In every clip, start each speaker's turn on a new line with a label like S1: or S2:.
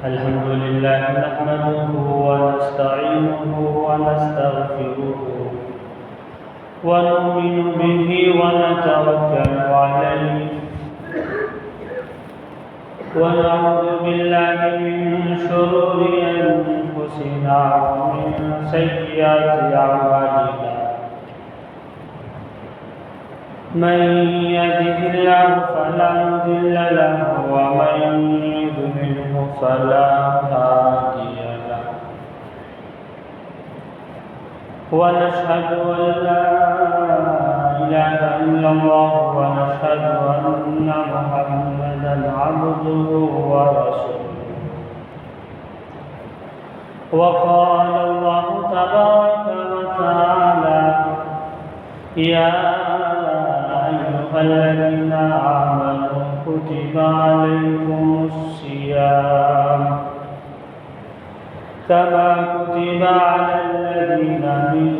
S1: الحمد لله نحمده ونستعينه ونستغفره ونؤمن به ونتوكل عليه ونعوذ بالله من شرور أنفسنا ومن سيئات أعمالنا من يهده الله فلا مضل له ومن يضلل فلا هادي له ونشهد أن لا إله إلا الله ونشهد أن محمدا عبده ورسوله وقال الله تبارك وتعالى يا أيها الذين آمنوا كتب عليكم الصيام كما كتب على الذين من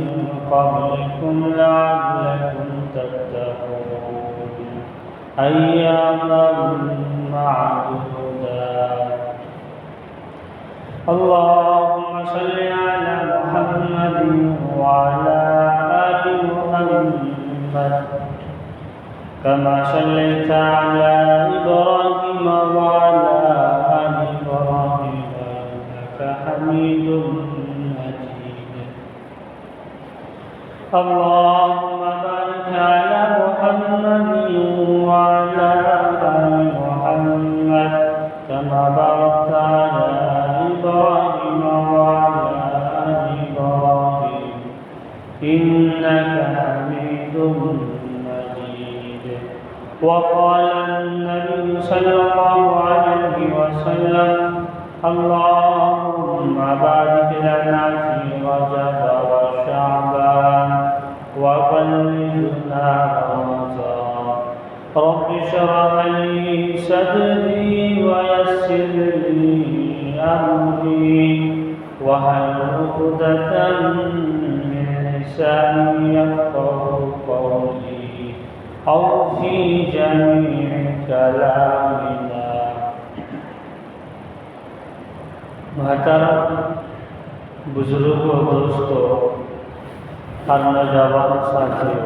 S1: قبلكم لعلكم تتقون أياما معدودات اللهم صل على محمد وعلى آل محمد كما صليت على إبراهيم وعلى آل إبراهيم إنك حميد مجيد اللهم بارك على محمد وعلى آل محمد كما باركت على إبراهيم وعلى آل إبراهيم إنك حميد مجيد وقال النبي صلى الله عليه وسلم اللهم بارك لنا في رجب وشعبان وبلغنا رمضان رب اشرح لي صدري ويسر لي أمري واحلل عقدة من لساني يفقهوا قولي أو في جميع كلامنا محترم بزرگوں دوستوں اور نوجوان ساتھیوں،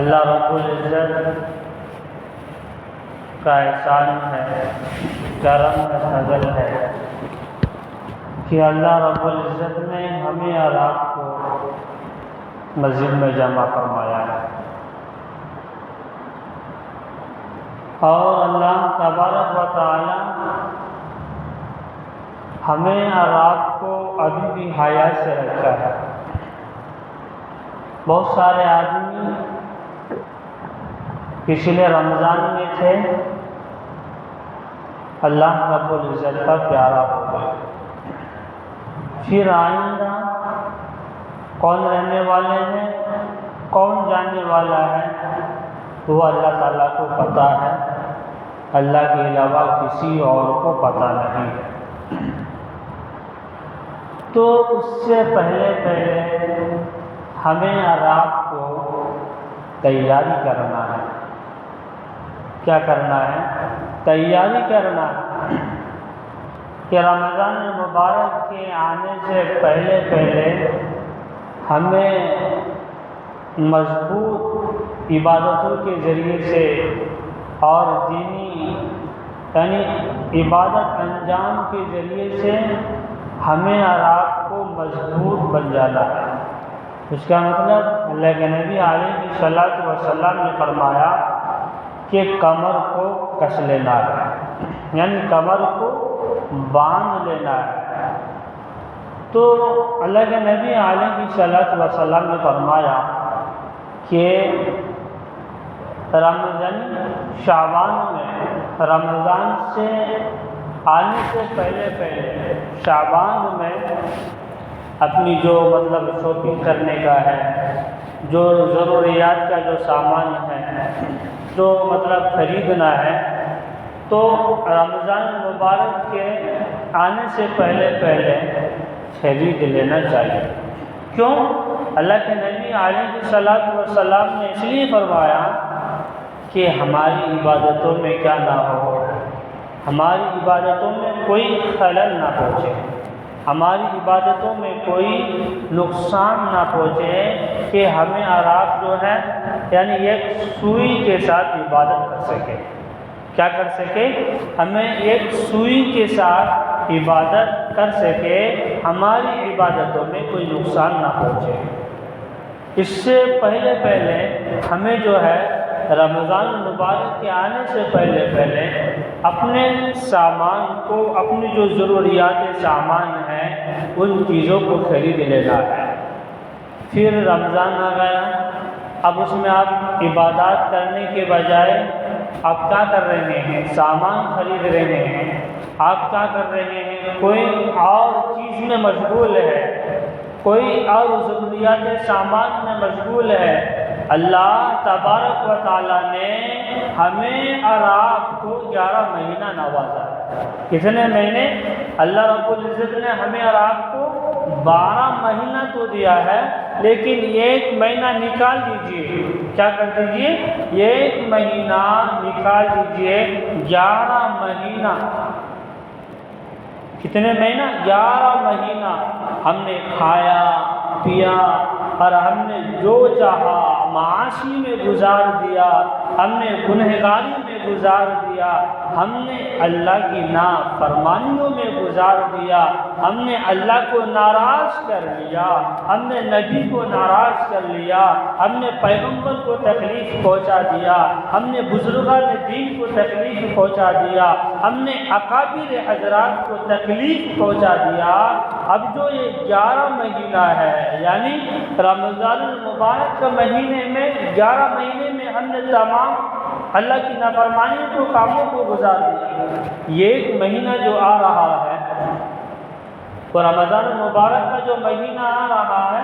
S1: اللہ رب العزت کا احسان ہے، کرم ہے، فضل ہے کہ اللہ رب العزت نے ہمیں اور آپ کو مسجد میں جمع فرمایا ہے، اور اللہ تبارک و تعالی ہمیں اور آپ کو ابھی بھی حیات سے رکھا ہے۔ بہت سارے آدمی پچھلے رمضان میں تھے، اللہ رب العزت کا پیارا ہو گئے، پھر آئندہ کون رہنے والے ہیں، کون جانے والا ہے، وہ اللہ تعالیٰ کو پتہ ہے، اللہ کے علاوہ کسی اور کو پتہ نہیں ہے۔ تو اس سے پہلے ہمیں اور آپ کو تیاری کرنا ہے۔ کیا کرنا ہے؟ تیاری کرنا ہے کہ رمضان مبارک کے آنے سے پہلے ہمیں مضبوط عبادتوں کے ذریعے سے اور دینی یعنی عبادت انجام کے ذریعے سے ہمیں اور آپ کو مضبوط بن جانا ہے۔ اس کا مطلب اللہ کے نبی علیہ الصلوۃ والسلام نے فرمایا کہ کمر کو کس لینا ہے، یعنی کمر کو باندھ لینا ہے۔ تو اللہ کے نبی علیہ الصلوۃ والسلام نے فرمایا کہ شعبان میں رمضان سے آنے سے پہلے شعبان میں اپنی جو شاپنگ کرنے کا ہے، جو ضروریات کا جو سامان ہے، جو خریدنا ہے، تو رمضان مبارک کے آنے سے پہلے خرید لینا چاہیے۔ کیوں؟ اللہ کے نبی علیہ الصلوۃ والسلام نے اس لیے فرمایا کہ ہماری عبادتوں میں کیا نہ ہو، ہماری عبادتوں میں کوئی خلل نہ پہنچے، ہماری عبادتوں میں کوئی نقصان نہ پہنچے، کہ ہمیں اور آپ جو ہے یعنی ایک سوئی کے ساتھ عبادت کر سکے۔ کیا کر سکے؟ ہمیں ایک سوئی کے ساتھ عبادت کر سکے، ہماری عبادتوں میں کوئی نقصان نہ پہنچے۔ اس سے پہلے ہمیں جو ہے رمضان المبارک کے آنے سے پہلے اپنے سامان کو، اپنی جو ضروریات سامان ہیں ان چیزوں کو خرید لینا ہے۔ پھر رمضان آ گیا، اب اس میں آپ عبادات کرنے کے بجائے آپ کیا کر رہے ہیں؟ سامان خرید رہے ہیں۔ آپ کیا کر رہے ہیں؟ کوئی اور چیز میں مشغول ہے، کوئی اور ضروریات سامان میں مشغول ہے۔ اللہ تبارک و تعالیٰ نے ہمیں اور آپ کو 11 مہینہ نوازا ہے۔ کتنے مہینے؟ اللہ رب العزت نے ہمیں اور آپ کو 12 مہینہ تو دیا ہے، لیکن ایک مہینہ نکال دیجئے۔ کیا کر دیجئے؟ ایک مہینہ نکال دیجئے۔ 11 مہینہ، کتنے مہینہ؟ 11 مہینہ ہم نے کھایا پیا اور ہم نے جو چاہا معاشی میں گزار دیا، ہم نے گنہگاری میں گزار دیا، ہم نے اللہ کی نافرمانیوں میں گزار دیا، ہم نے اللہ کو ناراض کر لیا، ہم نے نبی کو ناراض کر لیا، ہم نے پیغمبر کو تکلیف پہنچا دیا، ہم نے بزرگان دین کو تکلیف پہنچا دیا، ہم نے اکابر حضرات کو تکلیف پہنچا دیا۔ اب جو یہ 11 مہینہ ہے یعنی رمضان المبارک کے مہینے میں 11 مہینے میں ہم نے تمام اللہ کی نافرمانی کو کاموں کو گزار دیا۔ یہ ایک مہینہ جو آ رہا ہے، اور رمضان المبارک کا جو مہینہ آ رہا ہے،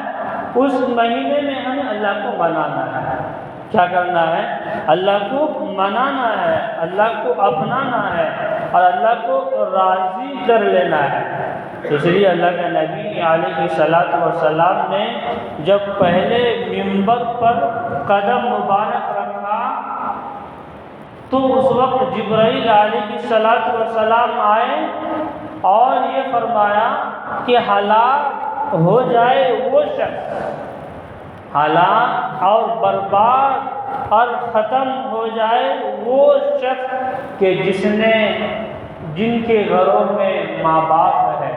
S1: اس مہینے میں ہمیں اللہ کو منانا ہے۔ کیا کرنا ہے؟ اللہ کو منانا ہے، اللہ کو اپنانا ہے اور اللہ کو راضی کر لینا ہے۔ اس لیے اللہ کے نبی علیہ الصلوۃ والسلام نے جب پہلے منبر پر قدم مبارک رکھا تو اس وقت جبرائیل علیہ الصلوۃ والسلام آئے اور یہ فرمایا کہ ہلاک ہو جائے وہ شخص، ہلاک اور برباد اور ختم ہو جائے وہ شخص کہ جن کے گھروں میں ماں باپ ہے۔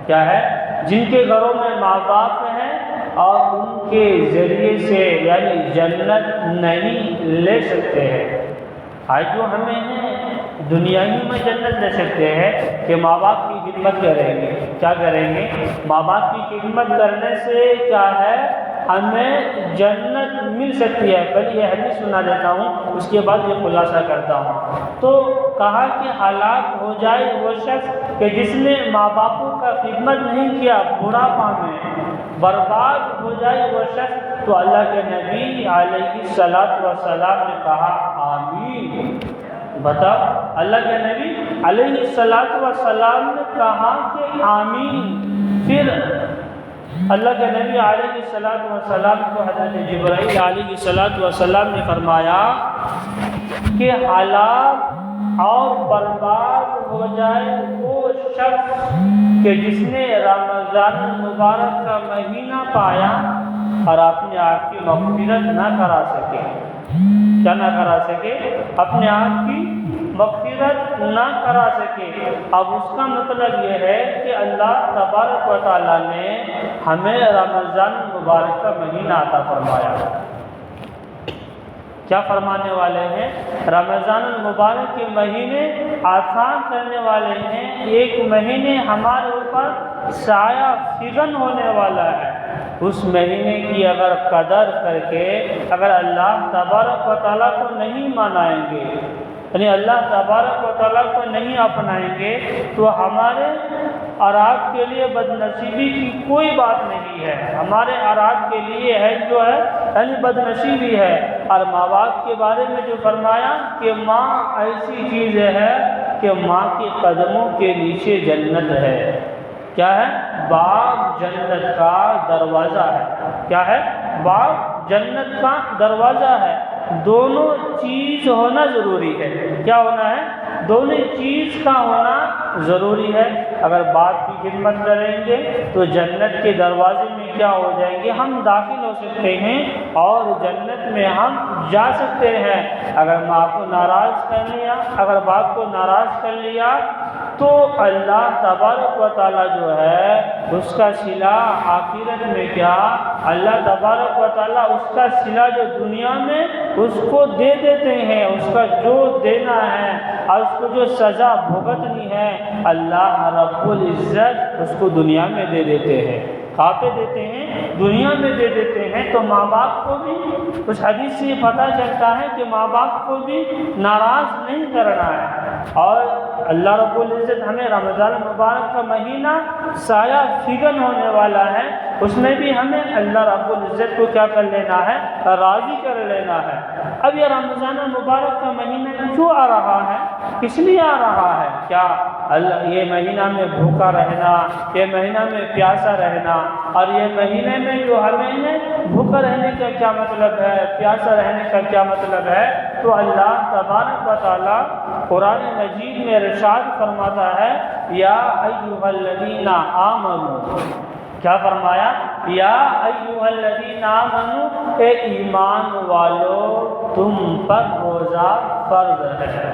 S1: کیا ہے؟ جن کے گھروں میں ماں باپ ہیں اور ان کے ذریعے سے یعنی جنت نہیں لے سکتے ہیں۔ آج جو ہمیں ہیں دنیا ہی میں جنت لے سکتے ہیں کہ ماں باپ کی خدمت کریں گے۔ کیا کریں گے؟ ماں باپ کی خدمت کرنے سے کیا ہے؟ ہمیں جنت مل سکتی ہے۔ پہلے یہ حدیث سنا دیتا ہوں، اس کے بعد یہ خلاصہ کرتا ہوں۔ تو کہا کہ ہلاک ہو جائے وہ شخص کہ جس نے ماں باپوں کا خدمت نہیں کیا، بڑھاپا میں برباد ہو جائے وہ شخص۔ تو اللہ کے نبی علیہ الصلوۃ والسلام نے کہا آمین۔ بتاؤ، اللہ کے نبی علیہ الصلوۃ والسلام نے کہا کہ آمین۔ پھر اللہ کے نبی علیہ الصلوۃ والسلام کو حضرت جبرائیل علیہ الصلوۃ والسلام نے فرمایا کہ ہلاک اور برباد ہو جائے وہ شخص کہ جس نے رمضان المبارک کا مہینہ پایا اور اپنے آپ کی مغفرت نہ کرا سکے۔ کیا نہ کرا سکے؟ اپنے آپ کی مغفرت نہ کرا سکے۔ اب اس کا مطلب یہ ہے کہ اللہ تبارک و تعالیٰ نے ہمیں رمضان المبارک کا مہینہ عطا فرمایا۔ کیا فرمانے والے ہیں؟ رمضان المبارک کے مہینے آسان کرنے والے ہیں۔ ایک مہینے ہمارے اوپر سایہ فگن ہونے والا ہے۔ اس مہینے کی اگر قدر کر کے اگر اللہ تبارک و تعالیٰ کو نہیں منائیں گے، یعنی اللہ تبارک و تعالیٰ کو نہیں اپنائیں گے، تو ہمارے اور آپ کے لیے بدنصیبی کی کوئی بات نہیں ہے۔ ہمارے اور آپ کے لیے ہے جو ہے یعنی بدنصیبی ہے۔ اور ماں باپ کے بارے میں جو فرمایا کہ ماں ایسی چیز ہے کہ ماں کے قدموں کے نیچے جنت ہے۔ کیا ہے؟ باپ جنت کا دروازہ ہے۔ کیا ہے؟ باپ جنت کا دروازہ ہے۔ دونوں چیز ہونا ضروری ہے۔ کیا ہونا ہے؟ دونوں چیز کا ہونا ضروری ہے۔ اگر باپ کی خدمت کریں گے تو جنت کے دروازے میں کیا ہو جائیں گے، ہم داخل ہو سکتے ہیں اور جنت میں ہم جا سکتے ہیں۔ اگر ماں کو ناراض کر لیا، اگر باپ کو ناراض کر لیا تو اللہ تبارک و تعالیٰ جو ہے اس کا صلہ آخرت میں کیا، اللہ تبارک و تعالیٰ اس کا صلہ جو دنیا میں اس کو دے دیتے ہیں، اس کا جو دینا ہے اور اس کو جو سزا بھگتنی ہے اللہ رب العزت اس کو دنیا میں دے دیتے ہیں۔ کہاں پہ دیتے ہیں؟ دنیا میں دے دیتے ہیں۔ تو ماں باپ کو بھی اس حدیث سے پتہ چلتا ہے کہ ماں باپ کو بھی ناراض نہیں کرنا ہے۔ اور اللہ رب العزت ہمیں رمضان المبارک کا مہینہ سایہ فگن ہونے والا ہے، اس میں بھی ہمیں اللہ رب العزت کو کیا کر لینا ہے، راضی کر لینا ہے۔ اب یہ رمضان المبارک کا مہینہ کیوں آ رہا ہے، کس لیے آ رہا ہے؟ کیا یہ مہینہ میں بھوکا رہنا، یہ مہینہ میں پیاسا رہنا، اور یہ مہینے میں جو ہمیں بھوکا رہنے کا کیا مطلب ہے، پیاسا رہنے کا کیا مطلب ہے؟ تو اللہ تبارک و تعالیٰ قرآن مجید میں ارشاد فرماتا ہے، یا ایھا الذین آمنوا، کیا فرمایا؟ یا ایھا الذین آمنوا، اے ایمان والو تم پر روزہ فرض ہے،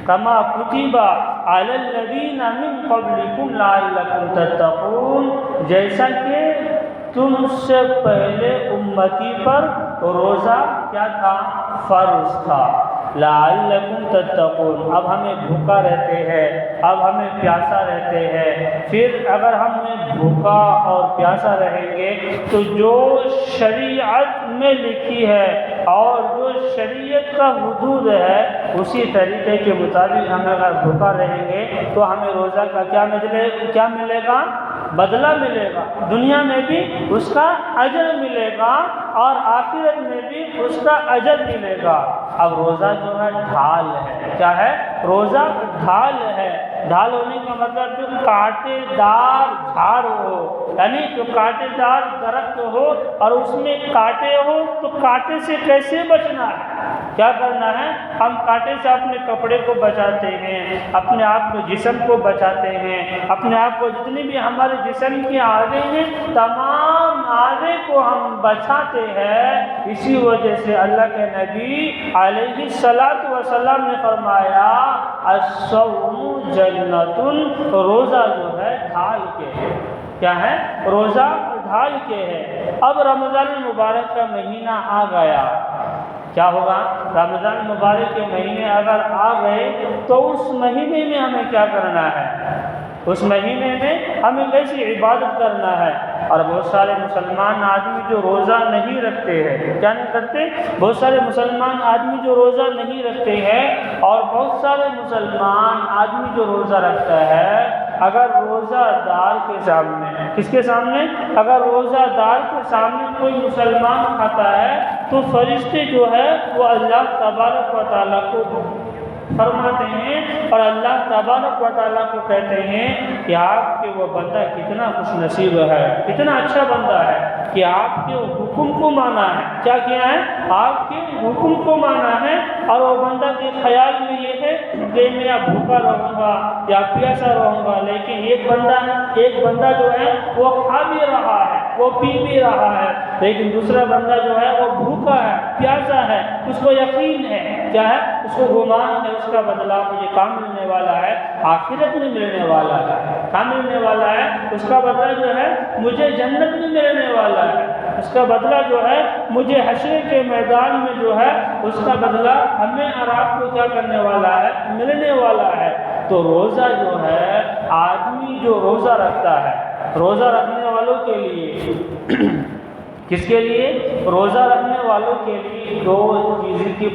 S1: کما کتب علی الذین من قبلکم لعلکم تتقون، جیسا کہ تم سے پہلے امتی پر روزہ کیا تھا، فرض تھا، لعلکم تتقون۔ اب ہمیں بھوکا رہتے ہیں، اب ہمیں پیاسا رہتے ہیں، پھر اگر ہم بھوکا اور پیاسا رہیں گے تو جو شریعت میں لکھی ہے اور جو شریعت کا حدود ہے اسی طریقے کے مطابق ہم اگر بھوکا رہیں گے تو ہمیں روزہ کا کیا ملے گا، بدلہ ملے گا، دنیا میں بھی اس کا اجر ملے گا اور آخرت میں بھی اس کا اجر ملے گا۔ اب روزہ جو ہے ڈھال ہے، کیا ہے؟ روزہ ڈھال ہے۔ ڈھال ہونے کا مطلب جو کانٹے دار جھاڑ ہو، یعنی جو کانٹے دار درخت ہو اور اس میں کانٹے ہو تو کانٹے سے کیسے بچنا ہے، کیا کرنا ہے؟ ہم کانٹے سے اپنے کپڑے کو بچاتے ہیں، اپنے آپ کو جسم کو بچاتے ہیں، اپنے آپ کو جتنی بھی ہمارے جسم کی اعضاء ہیں تمام اعضاء کو ہم بچاتے ہیں۔ اسی وجہ سے اللہ کے نبی علیہ الصلاۃ والسلام نے فرمایا الصوم جنۃ، روزہ جو ہے ڈھال کے ہے، کیا ہے؟ روزہ ڈھال کے ہے۔ اب رمضان المبارک کا مہینہ آ گیا، کیا ہوگا؟ رمضان المبارک کے مہینے اگر آ گئے تو اس مہینے میں ہمیں کیا کرنا ہے، اس مہینے میں ہمیں کیسی عبادت کرنا ہے۔ اور بہت سارے مسلمان آدمی جو روزہ نہیں رکھتے ہیں، کیا نہیں کرتے؟ بہت سارے مسلمان آدمی جو روزہ نہیں رکھتے ہیں، اور بہت سارے مسلمان آدمی جو روزہ رکھتا ہے، اگر روزہ دار کے سامنے، کس کے سامنے؟ اگر روزہ دار کے سامنے کوئی مسلمان کھاتا ہے تو فرشتے جو ہے وہ اللہ تبارک و تعالیٰ کو فرماتے ہیں اور اللہ تبارک و تعالیٰ کو کہتے ہیں کہ آپ کے وہ بندہ کتنا خوش نصیب ہے، کتنا اچھا بندہ ہے کہ آپ کے حکم کو مانا ہے۔ کیا کیا ہے؟ آپ کے حکم کو مانا ہے، اور وہ بندہ کے خیال میں یہ ہے کہ میں یا بھوکا رہوں گا یا پیاسا رہوں گا، لیکن ایک بندہ جو ہے وہ کھا بھی رہا ہے، وہ پی بھی رہا ہے، لیکن دوسرا بندہ جو ہے وہ بھوکا ہے، پیاسا ہے، اس کو یقین ہے، کیا ہے؟ اس کو گمان ہے اس کا بدلہ مجھے کام ملنے والا ہے، آخرت میں ملنے والا ہے، کام ملنے والا ہے، اس کا بدلہ جو ہے مجھے جنت میں ملنے والا ہے، اس کا بدلہ جو ہے مجھے حشر کے میدان میں جو ہے اس کا بدلہ ہمیں اور آپ کو کیا کرنے والا ہے، ملنے والا ہے۔ تو روزہ جو ہے، آدمی جو روزہ رکھتا ہے، روزہ رکھنے والوں کے لیے کس کے لیے؟ روزہ رکھنے والوں کے لیے دو چیزوں کی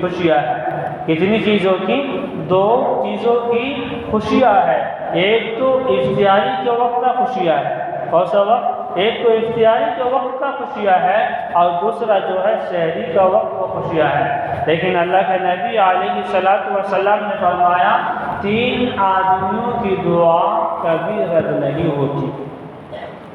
S1: خوشیاں ہیں۔ کتنی چیزوں کی؟ دو چیزوں کی خوشیاں ہے۔ ایک تو افطاری کے وقت کا خوشیاں ہے، کون سا وقت؟ ایک تو افطاری کے وقت کا خوشیاں ہے اور دوسرا جو ہے سحری کا وقت وہ خوشیاں ہے۔ لیکن اللہ کے نبی علیہ الصلاۃ والسلام نے فرمایا 3 آدمیوں کی دعا کبھی رد نہیں ہوتی۔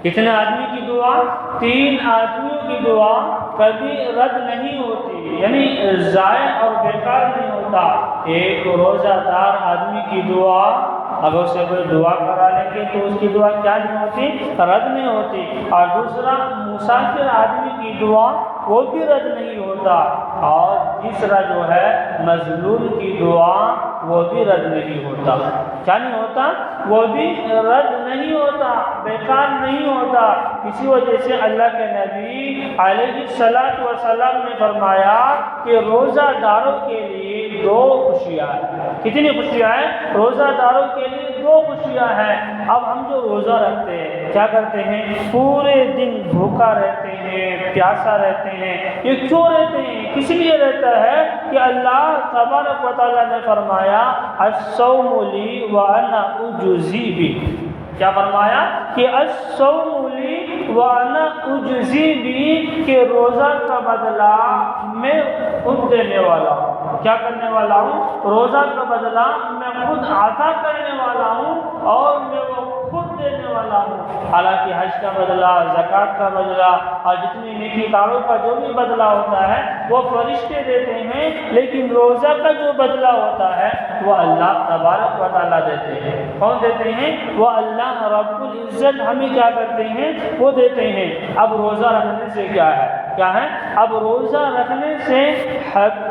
S1: کتنے آدمی کی دعا؟ 3 آدمیوں کی دعا کبھی رد نہیں ہوتی، یعنی ضائع اور بیکار نہیں ہوتا۔ ایک روزہ دار آدمی کی دعا اگر اسے کوئی دعا کرا لیں گے تو اس کی دعا کیا نہیں ہوتی؟ رد نہیں ہوتی۔ اور دوسرا مسافر آدمی کی دعا وہ بھی رد نہیں ہوتا، اور تیسرا جو ہے مظلوم کی دعا وہ بھی رد نہیں ہوتا۔ کیا نہیں ہوتا؟ وہ بھی رد نہیں ہوتا، بیکار نہیں ہوتا۔ اسی وجہ سے اللہ کے نبی علیہ السلام نے فرمایا کہ روزہ داروں کے لیے دو خوشیاں ہیں۔ کتنی خوشیاں ہیں؟ روزہ داروں کے لیے دو خوشیاں ہیں۔ اب ہم جو روزہ رکھتے ہیں کیا کرتے ہیں؟ پورے دن بھوکا رہتے ہیں، پیاسا رہتے ہیں۔ یہ کیوں رہتے ہیں؟ کس لیے رہتا ہے کہ اللہ تبارک و تعالیٰ نے فرمایا الصوم لی وانا اجزی بہ۔ کیا فرمایا؟ کہ الصوم لی وانا اجزی بہ، کہ روزہ کا بدلہ میں خود دینے والا ہوں۔ کیا کرنے والا ہوں؟ روزہ کا بدلہ میں خود عطا کرنے والا ہوں اور میں وہ خود دینے والا ہوں۔ حالانکہ حج کا بدلہ، زکوٰۃ کا بدلہ اور جتنی نیکی کاروں کا جو بھی بدلہ ہوتا ہے وہ فرشتے دیتے ہیں، لیکن روزہ کا جو بدلہ ہوتا ہے وہ اللہ تبارک و تعالیٰ دیتے ہیں۔ کون دیتے ہیں؟ وہ اللہ رب العزت ہمیں کیا کرتے ہیں؟ وہ دیتے ہیں۔ اب روزہ رکھنے سے کیا ہے؟ کیا ہے؟ اب روزہ رکھنے سے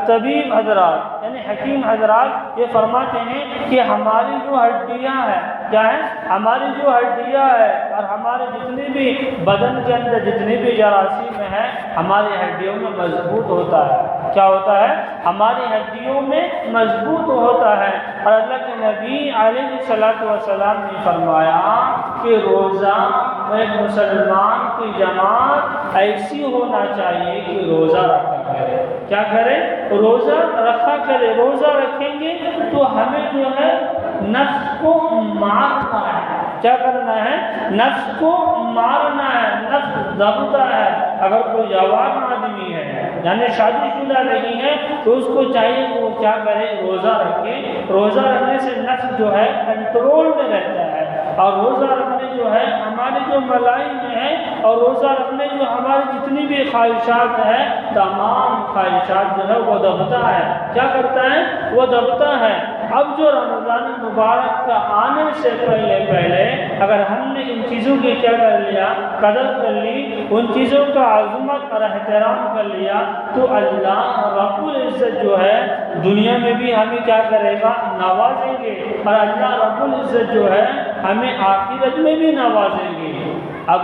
S1: طبیب حضرات یعنی حکیم حضرات یہ فرماتے ہیں کہ ہماری جو ہڈیاں ہیں، کیا ہے؟ ہماری جو ہڈیاں ہے اور ہمارے جتنے بھی بدن کے اندر جتنے بھی جراثیم ہیں ہماری ہڈیوں میں مضبوط ہوتا ہے۔ کیا ہوتا ہے؟ ہماری ہڈیوں میں مضبوط ہوتا ہے۔ اور اللہ کے نبی علیہ السلام نے فرمایا کہ روزہ ایک مسلمان کی جماعت ایسی ہونا چاہیے کہ روزہ رکھا کرے۔ کیا کرے؟ روزہ رکھا کرے۔ روزہ رکھیں گے تو ہمیں جو ہے نفس کو مارنا ہے۔ کیا کرنا ہے؟ نفس کو مارنا ہے، نفس دبتا ہے۔ اگر کوئی جوان آدمی ہے یعنی شادی شدہ نہیں ہے تو اس کو چاہیے کہ وہ کیا کرے؟ روزہ رکھے۔ روزہ رکھنے سے نفس جو ہے کنٹرول میں رہتا ہے، اور روزہ رکھنے جو ہے ہمارے جو ملائی میں ہے، اور روزہ رکھنے جو ہماری جتنی بھی خواہشات ہیں تمام خواہشات جو ہے وہ دبتا ہے۔ کیا کرتا ہے؟ وہ دبتا ہے۔ اب جو رمضان مبارک کا آنے سے پہلے اگر ہم نے ان چیزوں کی کیا کر لیا؟ قدر کر لی، ان چیزوں کا عظمت اور احترام کر لیا، تو اللہ رب العزت جو ہے دنیا میں بھی ہمیں کیا کرے گا؟ نوازیں گے، اور اللہ رب العزت جو ہے ہمیں آخرت میں بھی نوازیں گے۔ اب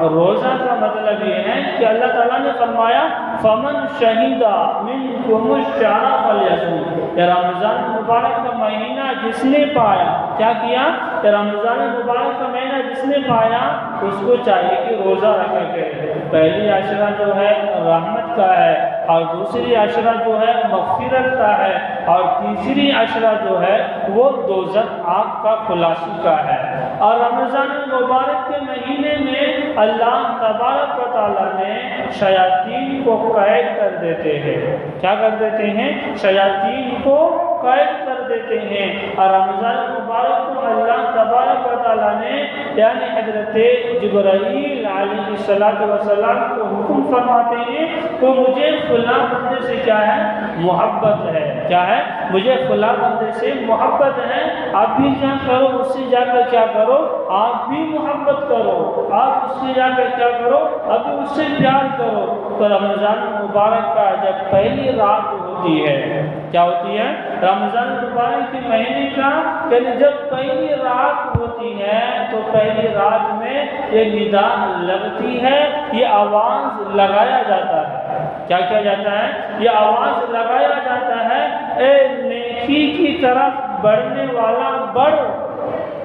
S1: روزہ کا مطلب یہ ہے کہ اللہ تعالیٰ نے فرمایا فمن شہید منکم الشہر فلیصم، کہ رمضان مبارک کا مہینہ جس نے پایا، کیا کیا؟ کہ رمضان مبارک کا مہینہ جس نے پایا اس کو چاہیے کہ روزہ رکھا کرے۔ پہلی عشرہ جو ہے رحمت کا ہے، اور دوسری عشرہ جو ہے مغفرت کا ہے، اور تیسری عشرہ جو ہے وہ دوزخ آگ کا خلاصی کا ہے۔ اور رمضان مبارک کے مہینے میں اللہ تبارک و تعالیٰ نے شیاطین کو قید کر دیتے ہیں۔ کیا کر دیتے ہیں؟ شیاطین کو قید کر دیتے ہیں۔ اور رمضان مبارک کو اللہ تبارک و تعالیٰ نے یعنی حضرت جبرائیل علیہ السلام کو حکم فرماتے ہیں تو مجھے فلاں بندے سے کیا ہے؟ محبت ہے۔ کیا ہے؟ مجھے فلاں بندے سے محبت ہے، آپ بھی کیا کرو؟ اس سے جا کر کیا کرو؟ آپ بھی محبت کرو، آپ اس سے جا کر کیا کرو؟ اب اس سے پیار کرو۔ تو رمضان مبارک کا جب پہلی رات ہوتی ہے، کیا ہوتی ہے؟ رمضان مبارک کے مہینے کا یعنی جب پہلی رات ہوتی ہے تو پہلی رات میں یہ ندا لگتی ہے، یہ آواز لگایا جاتا ہے۔ کیا کیا جاتا ہے؟ یہ آواز لگایا جاتا ہے، اے نیکی کی طرف بڑھنے والا بڑھ۔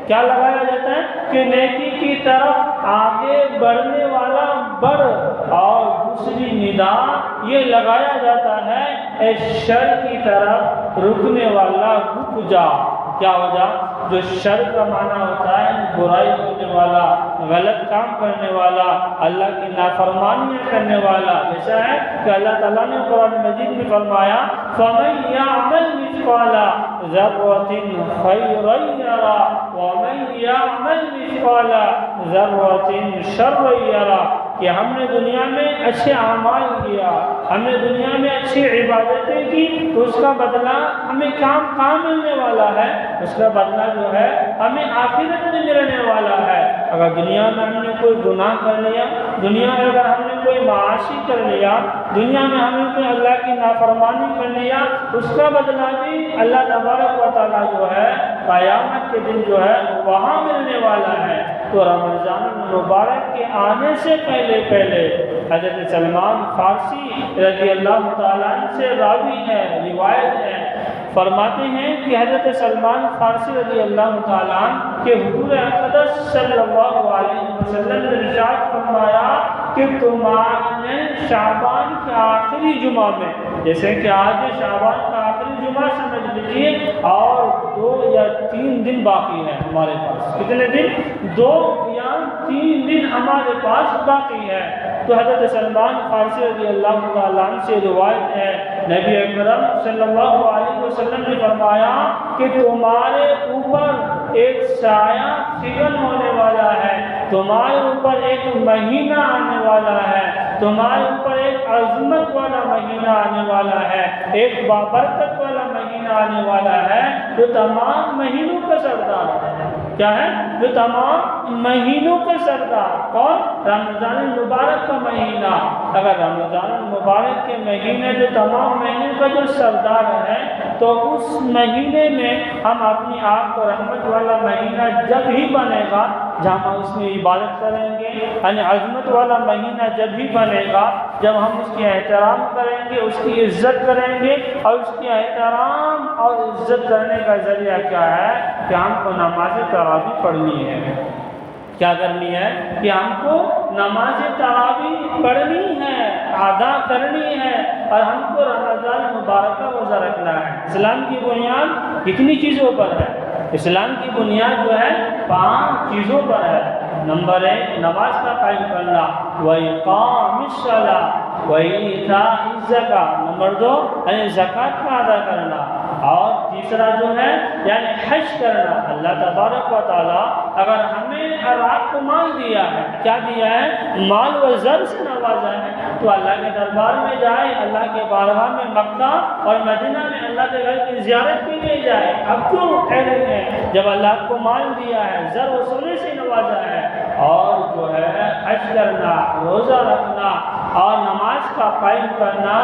S1: کیا لگایا جاتا ہے؟ کہ نیکی کی طرف آگے بڑھنے والا بڑھ۔ اور دوسری ندا یہ لگایا جاتا ہے، اے شر کی طرف رکنے والا رک جا۔ کیا ہو جا؟ جو شر کا معنی ہوتا ہے برائی کرنے والا، غلط کام کرنے والا، اللہ کی نافرمانیاں کرنے والا، ایسا ہے کہ اللہ تعالیٰ نے قرآن مجید میں فرمایا فَمَن يَعْمَلْ مِثْقَالَ ذَرَّةٍ خَيْرًا يَرَهُ وَمَن يَعْمَلْ مِثْقَالَ ذَرَّةٍ شَرًّا يَرَهُ۔ کہ ہم نے دنیا میں اچھے اعمال کیا، ہم نے دنیا میں اچھی عبادتیں کی، تو اس کا بدلہ ہمیں کہاں ملنے والا ہے؟ اس کا بدلہ جو ہے ہمیں آخرت میں ملنے والا ہے۔ اگر دنیا میں ہم نے کوئی گناہ کر لیا، دنیا میں اگر ہم نے کوئی معاشی کر لیا، دنیا میں ہم نے کوئی اللہ کی نافرمانی کر لیا، اس کا بدلہ بھی اللہ تبارک و تعالیٰ جو ہے قیامت کے دن جو ہے وہاں ملنے والا ہے۔ تو رمضان المبارک کے آنے سے پہلے حضرت سلمان فارسی رضی اللہ تعالیٰ عنہ سے راوی ہے، روایت ہے، فرماتے ہیں کہ حضرت سلمان فارسی رضی اللہ تعالیٰ عنہ کہ حضور اقدس صلی اللہ علیہ وسلم نے ارشاد فرمایا کہ تمہارے شعبان کے آخری جمعہ میں، جیسے کہ آج شعبان کا آخری جمعہ سمجھ لیجیے، اور 2 یا 3 دن باقی ہے ہمارے پاس۔ کتنے دن؟ 2 یا 3 دن ہمارے پاس باقی ہے۔ تو حضرت سلمان فارسی رضی اللہ تعالیٰ عنہ سے روایت ہے، نبی اکرم صلی اللہ علیہ وسلم نے فرمایا کہ تمہارے اوپر ایک سایہ فگن ہونے والا ہے، تمہارے اوپر ایک مہینہ آنے والا ہے، تمہارے اوپر ایک عظمت والا مہینہ آنے والا ہے، ایک بابرکت والا مہینہ آنے والا ہے، جو تمام مہینوں کا سردار ہے۔ کیا ہے؟ جو تمام مہینوں کا سردار۔ کون؟ رمضان المبارک کا مہینہ۔ اگر رمضان المبارک کے مہینے جو تمام مہینوں کا جو سردار ہے، تو اس مہینے میں ہم اپنی آپ کو رحمت والا مہینہ جب ہی بنے گا جب ہم اس میں عبادت کریں گے، یعنی عظمت والا مہینہ جب ہی بنے گا جب ہم اس کی احترام کریں گے، اس کی عزت کریں گے، اور اس کی احترام اور عزت کرنے کا ذریعہ کیا ہے کہ ہم کو نماز تراویح پڑھنی ہے۔ کیا کرنی ہے؟ کہ ہم کو نماز تراویح پڑھنی ہے، ادا کرنی ہے، اور ہم کو رمضان مبارک کا روزہ رکھنا ہے۔ اسلام کی بنیاد کتنی چیزوں پر ہے؟ اسلام کی بنیاد جو ہے 5 چیزوں پر ہے۔ نمبر 1 نماز کا قائم کرنا، وَإِقَامِ الصَّلَاةِ وَإِيتَاءِ الزَّكَاةِ۔ نمبر 2 یعنی زکوٰۃ کا ادا کرنا، اور تیسرا جو ہے یعنی حج کرنا۔ اللہ تبارک و تعالیٰ اگر ہمیں اور آپ کو مال دیا ہے، کیا دیا ہے؟ مال و زر سے نوازا ہے، تو اللہ کے دربار میں جائے، اللہ کے بارگاہ میں مکہ اور مدینہ میں اللہ کے گھر کی زیارت کے لیے جائے۔ اب کیوں ٹھہرے ہیں جب اللہ آپ کو مال دیا ہے، زر و سونے سے نوازا ہے؟ اور جو ہے حج کرنا، روزہ رکھنا، اور نماز کا قائم کرنا،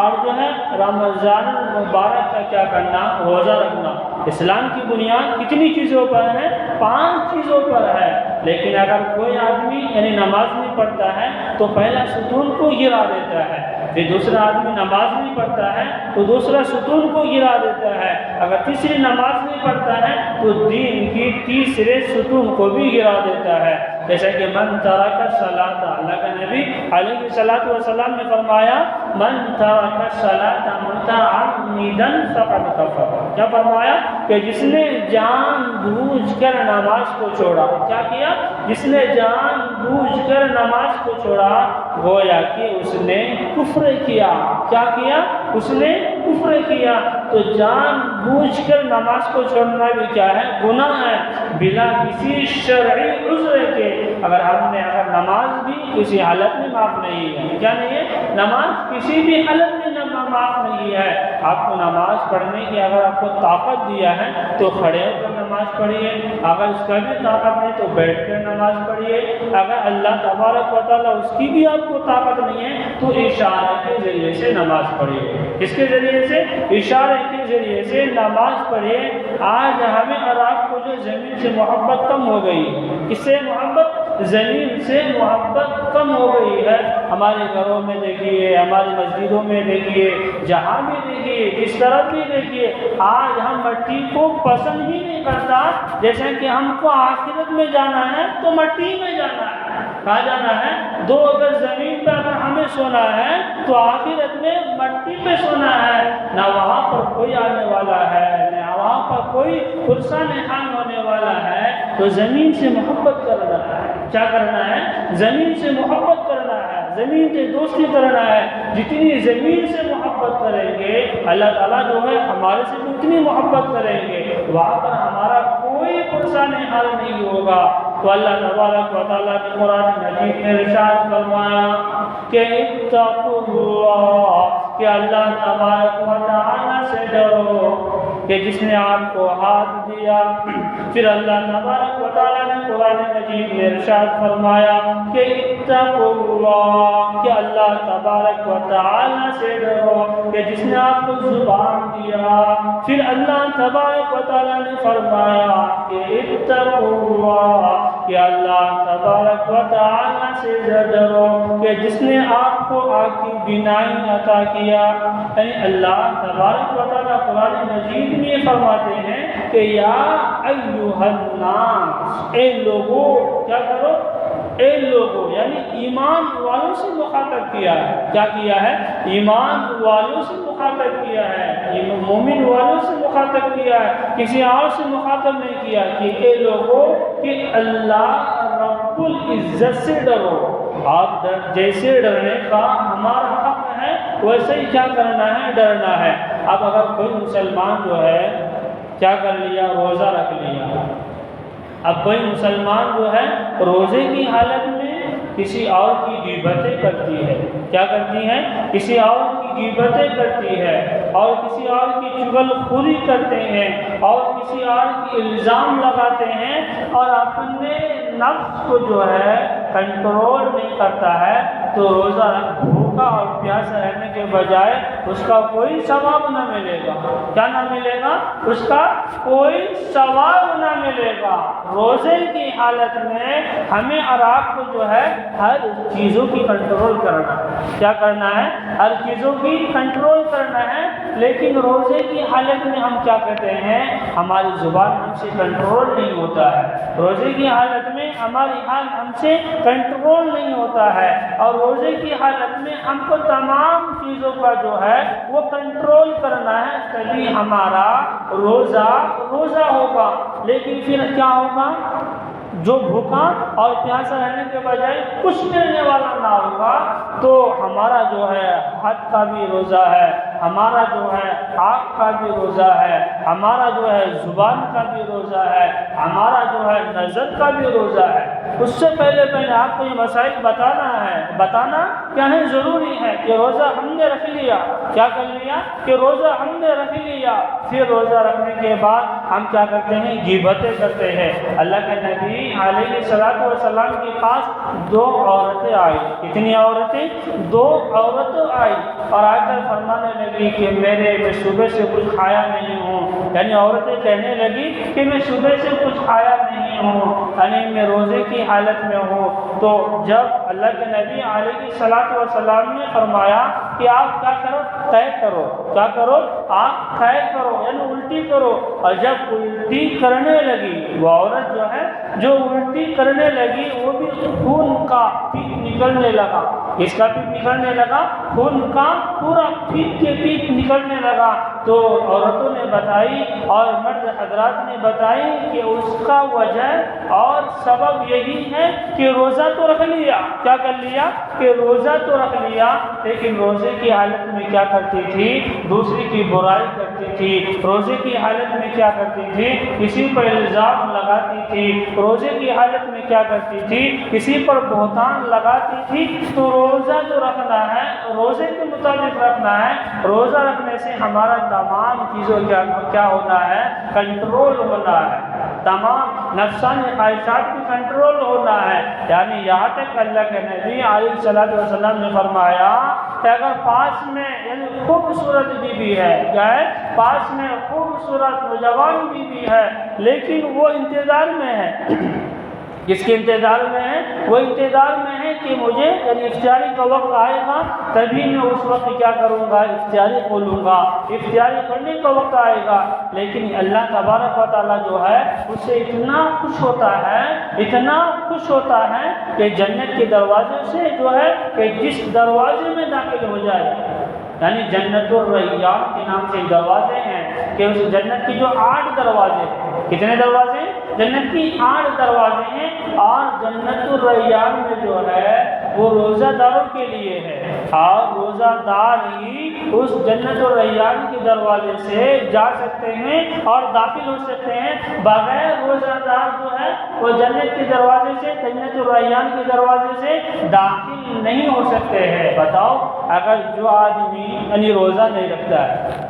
S1: اور جو ہے رمضان المبارک کا کیا کرنا؟ روزہ رکھنا۔ اسلام کی بنیاد کتنی چیزوں پر ہے؟ 5 چیزوں پر ہے۔ لیکن اگر کوئی آدمی یعنی نماز نہیں پڑھتا ہے تو پہلا ستون کو گرا دیتا ہے، پھر دوسرا آدمی نماز نہیں پڑھتا ہے تو دوسرا ستون کو گرا دیتا ہے، اگر تیسری نماز نہیں پڑھتا ہے تو دین کی تیسرے ستون کو بھی گرا دیتا ہے۔ جیسا کہ من ترک الصلاۃ، اللہ کا نبی علیہ الصلاۃ والسلام نے فرمایا من ترک الصلاۃ متعمدا فقد کفر۔ کیا فرمایا؟ کہ جس نے جان بوجھ کر نماز کو چھوڑا، کیا کیا؟ جس نے جان بوجھ کر نماز کو چھوڑا، گویا کہ اس نے کفر کیا۔ کیا کیا؟ اس نے کفر کیا۔ تو جان بوجھ کر نماز کو چھوڑنا بھی کیا ہے؟ گناہ ہے، بلا کسی شرعی عذر کے۔ اگر نماز بھی کسی حالت میں معاف نہیں ہے، کیا نہیں ہے؟ نماز کسی بھی حالت میں معاف نہیں ہے۔ آپ کو نماز پڑھنے کی اگر آپ کو طاقت دیا ہے تو کھڑے ہو کر نماز پڑھیے، اگر اس کا بھی طاقت نہیں تو بیٹھ کر نماز پڑھیے، اگر اللہ تبارک و تعالیٰ اس کی بھی آپ کو طاقت نہیں ہے تو اشارے کے ذریعے سے نماز پڑھیے۔ کس کے ذریعے سے؟ اشارے کے ذریعے سے نماز پڑھیے۔ آج ہمیں اور آپ کو جو زمین سے محبت کم ہو گئی، کس سے محبت؟ زمین سے محبت کم ہو گئی ہے۔ ہمارے گھروں میں دیکھیے، ہماری مسجدوں میں دیکھیے، جہاں بھی دیکھیے، جس طرف بھی دیکھیے، آج ہم مٹی کو پسند ہی نہیں کرتا۔ جیسے کہ ہم کو آخرت میں جانا ہے تو مٹی میں جانا ہے۔ کہاں جانا ہے؟ 2 گز زمین پر اگر ہمیں سونا ہے تو آخرت میں مٹی پہ سونا ہے۔ نہ وہاں پر کوئی آنے والا ہے، نہ وہاں پر کوئی فرسان حال ہونے والا ہے۔ تو زمین سے محبت کرنا ہے۔ کیا کرنا ہے؟ زمین سے محبت کرنا ہے، زمین سے دوستی کرنا ہے۔ جتنی زمین سے محبت کریں گے اللہ تعالیٰ جو ہے ہمارے سے اتنی محبت کریں گے، وہاں پر ہمارا کوئی فرسان حال نہیں ہوگا۔ تو اللہ تبارک و تعالیٰ نے قرآن مجید میں ارشاد فرمایا کہ اتقوا اللہ، کہ اللہ تبارک و تعالیٰ سے ڈرو کہ جس نے آپ کو ہاتھ دیا۔ پھر اللہ تبارک و تعالیٰ نے قرآن مجید میں ارشاد فرمایا کہ اتقوا اللہ، کہ اللہ تبارک و تعالیٰ سے ڈرو کہ جس نے آپ کو زبان دیا۔ پھر اللہ تبارک و تعالیٰ نے فرمایا کہ اتقوا اللہ، کہ اللہ تبارک و تعالیٰ سے ڈرو کہ جس نے آپ کو آنکھ کی بینائی عطا کیا۔ یعنی اللہ تبارک و تعالیٰ قرآن مجید میں فرماتے ہیں کہ یا ایھا الناس، اے لوگو، کیا کرو، اے لوگو، یعنی ایمان والوں سے مخاطب کیا ہے۔ کیا کیا ہے؟ ایمان والوں سے مخاطب کیا ہے، مومن والوں سے مخاطب کیا ہے، کسی اور سے مخاطب نہیں کیا کہ اے لوگو کہ اللہ رب العزت سے ڈرو۔ آپ جیسے ڈرنے کا ہمارا حق ہے ویسے ہی کیا کرنا ہے، ڈرنا ہے۔ اب اگر کوئی مسلمان جو ہے کیا کر لیا، روزہ رکھ لیا، اب کوئی مسلمان جو ہے روزے کی حالت میں کسی اور کی غیبتیں کرتی ہے، کیا کرتی ہے، کسی اور کی غیبتیں کرتی ہے، اور کسی اور کی چغل خوری کرتے ہیں، اور کسی اور کی الزام لگاتے ہیں، اور اپنے نفس کو جو ہے کنٹرول نہیں کرتا ہے، تو روزہ بھوکا اور پیاسا رہنے کے بجائے اس کا کوئی ثواب نہ ملے گا۔ کیا نہ ملے گا؟ اس کا کوئی ثواب نہ ملے گا۔ روزے کی حالت میں ہمیں اور آپ کو جو ہے ہر چیزوں کی کنٹرول کرنا ہے۔ کیا کرنا ہے؟ ہر چیزوں کی کنٹرول کرنا ہے، لیکن روزے کی حالت میں ہم کیا کرتے ہیں، ہماری زبان ہم سے کنٹرول نہیں ہوتا ہے، روزے کی حالت میں ہماری حال ہم سے کنٹرول نہیں ہوتا ہے، اور روزے کی حالت میں ہم کو تمام چیزوں کا جو ہے وہ کنٹرول کرنا ہے، تبھی ہمارا روزہ ہوگا۔ لیکن پھر کیا ہوگا، جو بھوکا اور پیاسا رہنے کے بجائے کچھ ملنے والا نہ ہوگا، تو ہمارا جو ہے حد کا بھی روزہ ہے، ہمارا جو ہے آنکھ کا بھی روزہ ہے، ہمارا جو ہے زبان کا بھی روزہ ہے، ہمارا جو ہے نظر کا بھی روزہ ہے۔ اس سے پہلے آپ کو یہ مسائل بتانا کیا ہے، ضروری ہے کہ روزہ ہم نے رکھ لیا، کیا کر لیا کہ روزہ ہم نے رکھ لیا، پھر روزہ رکھنے کے بعد ہم کیا کرتے ہیں، غیبتیں کرتے ہیں۔ اللہ کے نبی علیہ الصلوۃ والسلام کے پاس 2 عورتیں آئی۔ کتنی عورتیں؟ 2 عورتیں آئی، اور آ کر فرمانے لگی کہ میں صبح سے کچھ کھایا نہیں ہوں، یعنی عورتیں کہنے لگی کہ میں صبح سے کچھ کھایا نہیں ہوں، یعنی میں روزے کی حالت میں ہوں۔ تو جب اللہ کے نبی علیہ الصلوۃ والسلام نے فرمایا کہ آپ کیا کرو، طے کرو، کیا کرو، آپ طے کرو، یعنی الٹی کرو۔ اور جب الٹی کرنے لگی وہ عورت جو الٹی کرنے لگی، وہ بھی خون کا پیپ نکلنے لگا۔ اس کا پیپ نکلنے لگا، خون کا پورا پیپ کے پیپ نکلنے لگا۔ تو عورتوں نے بتائی اور مرد حضرات نے بتائی کہ اس کا وجہ اور سبب یہی ہے کہ روزہ تو رکھ لیا، کیا کر لیا کہ روزہ تو رکھ لیا، لیکن روزے کی حالت میں کیا کرتی تھی، دوسری کی برائی کرتی تھی۔ روزے کی حالت میں کیا کرتی تھی، کسی پر الزام لگاتی تھی۔ روزے کی حالت میں کیا کرتی تھی، کسی پر بہتان لگاتی تھی۔ تو روزہ جو رکھنا ہے روزے کے مطابق رکھنا ہے۔ روزہ رکھنے سے ہمارا تمام چیزوں کیا ہونا ہے، کنٹرول ہونا ہے، تمام نفسانی خواہشات کی کنٹرول ہونا ہے۔ یعنی یہاں تک اللہ کے نبی علیہ الصلوۃ والسلام نے فرمایا کہ اگر پاس میں یعنی خوبصورت بیوی ہے، کیا ہے، پاس میں خوبصورت نوجوان بیوی ہے، لیکن وہ انتظار میں ہے، جس کے انتظار میں ہے، وہ انتظار میں ہے کہ مجھے یعنی افطاری کا وقت آئے گا تبھی میں اس وقت کیا کروں گا، افطاری کھولوں گا، افطاری کرنے کا وقت آئے گا۔ لیکن اللہ تبارک و تعالیٰ جو ہے اس سے اتنا خوش ہوتا ہے کہ جنت کے دروازے سے جو ہے کہ جس دروازے میں داخل ہو جائے، یعنی جنت الریان کے نام سے دروازے ہیں کہ اس جنت کی جو 8 دروازے ہیں، کتنے دروازے ہیں، جنت کی 8 دروازے ہیں، اور جنت الریان میں جو ہے وہ روزہ داروں کے لیے ہے، اور روزہ دار ہی اس جنت الریان کے دروازے سے جا سکتے ہیں اور داخل ہو سکتے ہیں، بغیر روزہ دار جو ہے وہ جنت کے دروازے سے، جنت الریان کے دروازے سے داخل نہیں ہو سکتے ہیں۔ بتاؤ، اگر جو آدمی یعنی روزہ نہیں رکھتا ہے،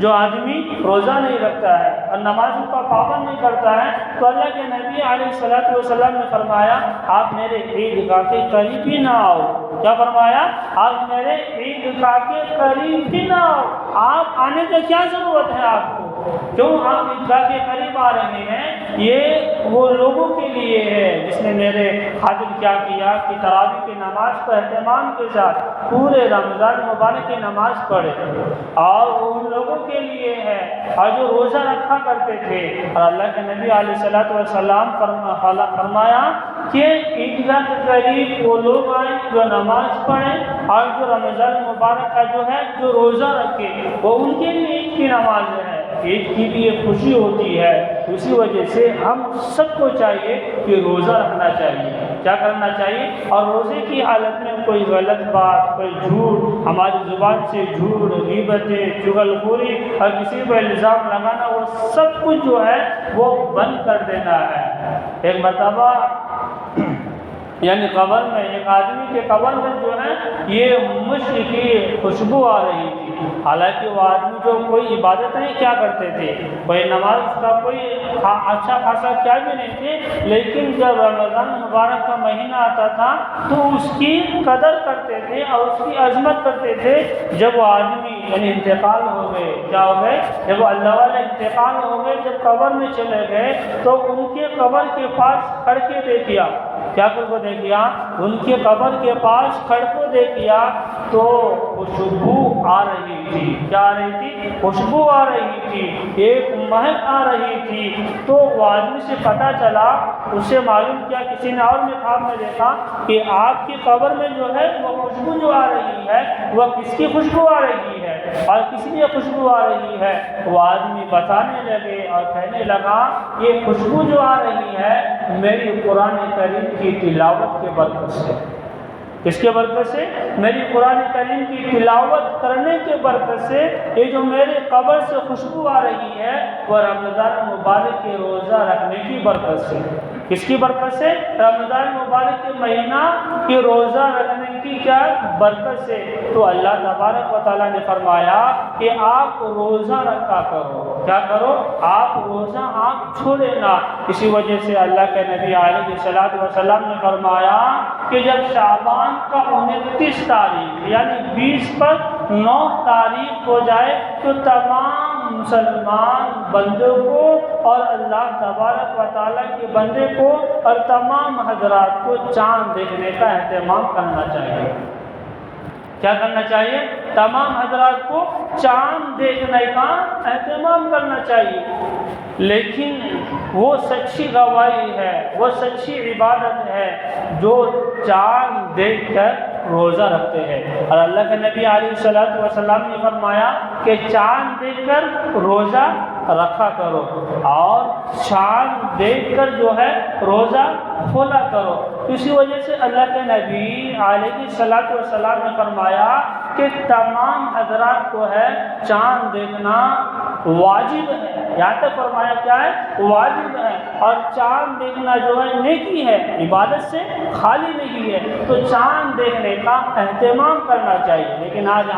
S1: جو آدمی روزہ نہیں رکھتا ہے اور نمازوں کا پابند نہیں کرتا ہے، تو اللہ کے نبی علیہ الصلوۃ والسلام نے فرمایا آپ میرے عیدگاہ کے قریب ہی نہ آؤ۔ کیا فرمایا؟ آپ میرے عیدگاہ کے قریب ہی نہ آؤ۔ آپ آنے کی کیا ضرورت ہے آپ کو؟ کیوں آپ عیدگاہ کے قریب آ رہے ہیں؟ یہ وہ لوگوں کے لیے ہے جس نے میرے خاطر کیا کیا کہ تراویح کی نماز کو اہتمام کے ساتھ پورے رمضان مبارک کی نماز پڑھے، اور ان لوگوں کے لیے ہے اور جو روزہ رکھا کرتے تھے۔ اور اللہ کے نبی علیہ الصلوۃ والسلام فرمایا کہ عیدگاہ کے قریب وہ لوگ آئیں جو نماز پڑھیں اور جو رمضان مبارک کا جو ہے جو روزہ رکھے، وہ ان کے لیے عید کی نماز ہے، عید کی بھی ایک خوشی ہوتی ہے۔ اسی وجہ سے ہم سب کو چاہیے کہ روزہ رکھنا چاہیے۔ کیا کرنا چاہیے؟ اور روزے کی حالت میں کوئی غلط بات، کوئی جھوٹ، ہماری زبان سے جھوٹ، غیبتیں، چغل خوری اور کسی کو الزام لگانا، وہ سب کچھ جو ہے وہ بند کر دینا ہے۔ ایک مرتبہ یعنی قبر میں ایک آدمی کے قبر میں جو ہے یہ مشک کی خوشبو آ رہی تھی، حالانکہ وہ آدمی جو کوئی عبادت نہیں کیا کرتے تھے، کوئی نماز کا کوئی اچھا خاصا کیا بھی نہیں تھے، لیکن جب رمضان مبارک کا مہینہ آتا تھا تو اس کی قدر کرتے تھے اور اس کی عظمت کرتے تھے۔ جب وہ آدمی یعنی انتقال ہو گئے، کیا ہو گئے؟ جب وہ اللہ والے انتقال ہو گئے، جب قبر میں چلے گئے تو ان کے قبر کے پاس کھڑ کے دیکھا، کیا کر کو دیکھیا؟ ان کے قبر کے پاس کھڑ کو دیکھیا تو خوشبو آ رہی تھی۔ کیا آ رہی تھی؟ خوشبو آ رہی تھی، ایک مہک آ رہی تھی۔ تو وہ آدمی سے پتہ چلا، اس سے معلوم کیا، کسی نے اور نے خواب میں دیکھا کہ آپ کی قبر میں جو ہے وہ خوشبو جو آ رہی ہے وہ کس کی خوشبو آ رہی ہے اور کس لیے خوشبو آ رہی ہے؟ وہ آدمی بتانے لگے اور کہنے لگا یہ خوشبو جو آ رہی ہے میری قرآن کریم کی تلاوت کے برکت سے۔ کس کے برکت سے؟ میری قرآن کریم کی تلاوت کرنے کے برکت سے۔ یہ جو میرے قبر سے خوشبو آ رہی ہے وہ رمضان مبارک کے روزہ رکھنے کی برکت سے۔ کس کی برکت سے؟ رمضان مبارک کے مہینہ کے روزہ رکھنے کی کیا برکت سے۔ تو اللہ تبارک و تعالیٰ نے فرمایا کہ آپ روزہ رکھا کرو۔ کیا کرو؟ آپ روزہ آپ چھوڑے نہ۔ اسی وجہ سے اللہ کے نبی علیہ الصلوۃ والسلام نے فرمایا کہ جب شعبان کا 29 تاریخ یعنی 20 پر 9 تاریخ ہو جائے تو تمام مسلمان بندوں کو اور اللہ تبارک و تعالیٰ کے بندے کو اور تمام حضرات کو چاند دیکھنے کا اہتمام کرنا چاہیے۔ کیا کرنا چاہیے؟ تمام حضرات کو چاند دیکھنے کا اہتمام کرنا چاہیے۔ لیکن وہ سچی گواہی ہے، وہ سچی عبادت ہے جو چاند دیکھ کر روزہ رکھتے ہیں۔ اور اللہ کے نبی علیہ الصلوۃ والسلام نے فرمایا کہ چاند دیکھ کر روزہ رکھا کرو اور چاند دیکھ کر جو ہے روزہ کھولا کرو۔ اسی وجہ سے اللہ کے نبی علیہ الصلوۃ والسلام نے فرمایا کہ تمام حضرات کو ہے چاند دیکھنا واجب ہے۔ یہاں تک فرمایا کیا ہے؟ واجب ہے۔ اور چاند دیکھنا جو ہے نیکی ہے، عبادت سے خالی نہیں ہے، تو چاند دیکھنے کا اہتمام کرنا چاہیے۔ لیکن آج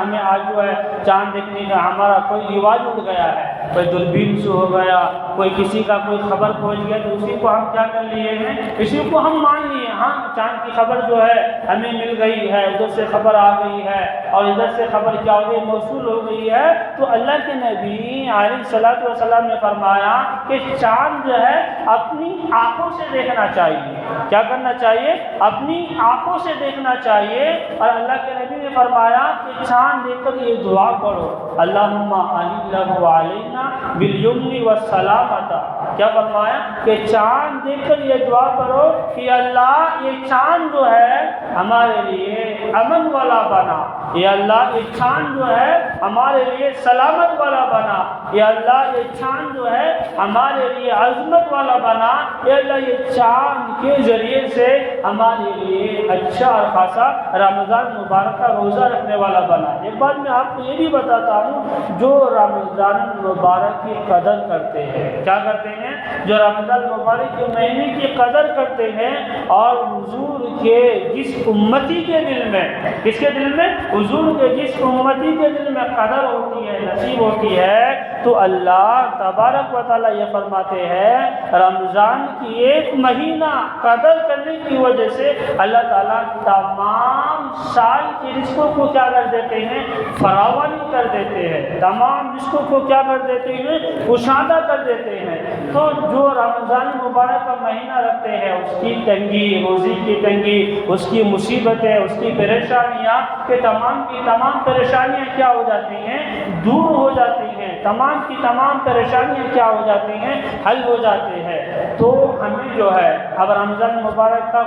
S1: جو ہے چاند دیکھنے کا ہمارا کوئی رواج اٹھ گیا ہے، کوئی دوربین سے ہو گیا، کوئی کسی کا کوئی خبر پہنچ گیا تو اسی کو ہم کیا کر لیے ہیں، اسی کو ہم مان لیے۔ ہاں چاند کی خبر جو ہے ہمیں مل گئی ہے، ادھر سے خبر آ گئی ہے اور ادھر سے خبر کیا ہو گئی، موصول ہو گئی ہے۔ تو اللہ کے نبی علیہ الصلوۃ والسلام نے فرمایا کہ چاند جو ہے اپنی آنکھوں سے دیکھنا چاہیے۔ کیا کرنا چاہیے؟ اپنی آنکھوں سے دیکھنا چاہیے۔ اور اللہ کے نبی نے فرمایا کہ چاند دیکھ کر یہ دعا پڑھو، اللہم اہلہ علینا بالیمن والسلامۃ۔ کیا فرمایا؟ کہ چاند دیکھ کر یہ دعا کرو کہ اللہ یہ چاند جو ہے ہمارے لیے امن والا بنا، یہ اللہ یہ چاند جو ہے ہمارے لیے سلامت والا بنا، یا اللہ یہ چاند جو ہے ہمارے لیے عظمت والا بنا، یا اللہ یہ چاند کے ذریعے سے ہمارے لیے اچھا اور خاصا رمضان مبارک کا روزہ رکھنے والا بنا۔ ایک بات میں آپ کو یہ بھی بتاتا ہوں، جو رمضان مبارک کی قدر کرتے ہیں، کیا کرتے ہیں؟ جو رمضان مبارک کے مہینے کی قدر کرتے ہیں اور حضور کے جس امتی کے دل میں، کس کے دل میں؟ حضور کے جس امتی کے دل میں قدر ہوتی ہے، نصیب ہوتی ہے، تو اللہ تبارک و تعالیٰ یہ فرماتے ہیں رمضان کی ایک مہینہ قدر کرنے کی وجہ سے اللہ تعالیٰ تمام سال کی رزقوں کو کیا کر دیتے ہیں؟ فراوانی کر دیتے ہیں، تمام رزقوں کو کیا کر دیتے ہیں؟ کشادہ کر دیتے ہیں۔ تو جو رمضان مبارک کا مہینہ رکھتے ہیں، اس کی تنگی، روزی کی تنگی، اس کی مصیبتیں، اس کی پریشانیاں، کہ تمام کی تمام پریشانیاں کیا ہو جاتی ہیں؟ دور ہو جاتی ہیں، تمام کی تمام پریشانیاں کیا ہو جاتی ہیں؟ حل ہو جاتے ہیں۔ تو ہمیں جو ہے اب رمضان مبارک کا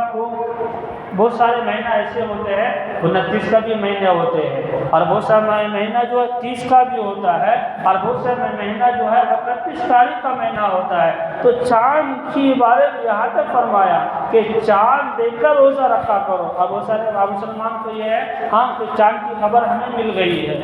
S1: بہت سارے مہینہ ایسے ہوتے ہیں، 29 کا بھی مہینہ ہوتے ہیں، اور بہت سارے مہینہ جو ہے 30 کا بھی ہوتا ہے، اور بہت سارے مہینہ جو ہے 31 تاریخ کا مہینہ ہوتا ہے۔ تو چاند کی عبارت یہاں تک فرمایا کہ چاند دیکھ کر روزہ رکھا کرو۔ اب بہت سارے مسلمان کو یہ ہے ہاں کہ چاند کی خبر ہمیں مل گئی ہے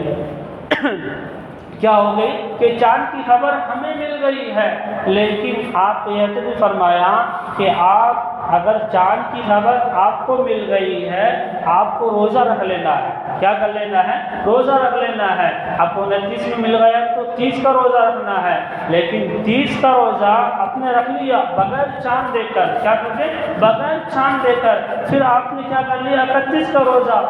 S1: کیا ہو گئی کہ چاند کی خبر ہمیں مل گئی ہے، لیکن آپ کو یہ بھی فرمایا کہ آپ اگر چاند کی خبر آپ کو مل گئی ہے، آپ کو روزہ رکھ لینا ہے۔ کیا کر لینا ہے؟ روزہ رکھ لینا ہے۔ آپ کو 29 میں مل گیا تو 30 کا روزہ رکھنا ہے، لیکن 30 کا روزہ آپ نے رکھ لیا بغیر چاند دیکھ کر، کیا کرتے؟ بغیر چاند دیکھ کر۔ پھر آپ نے کیا کر لیا؟ 31 کا روزہ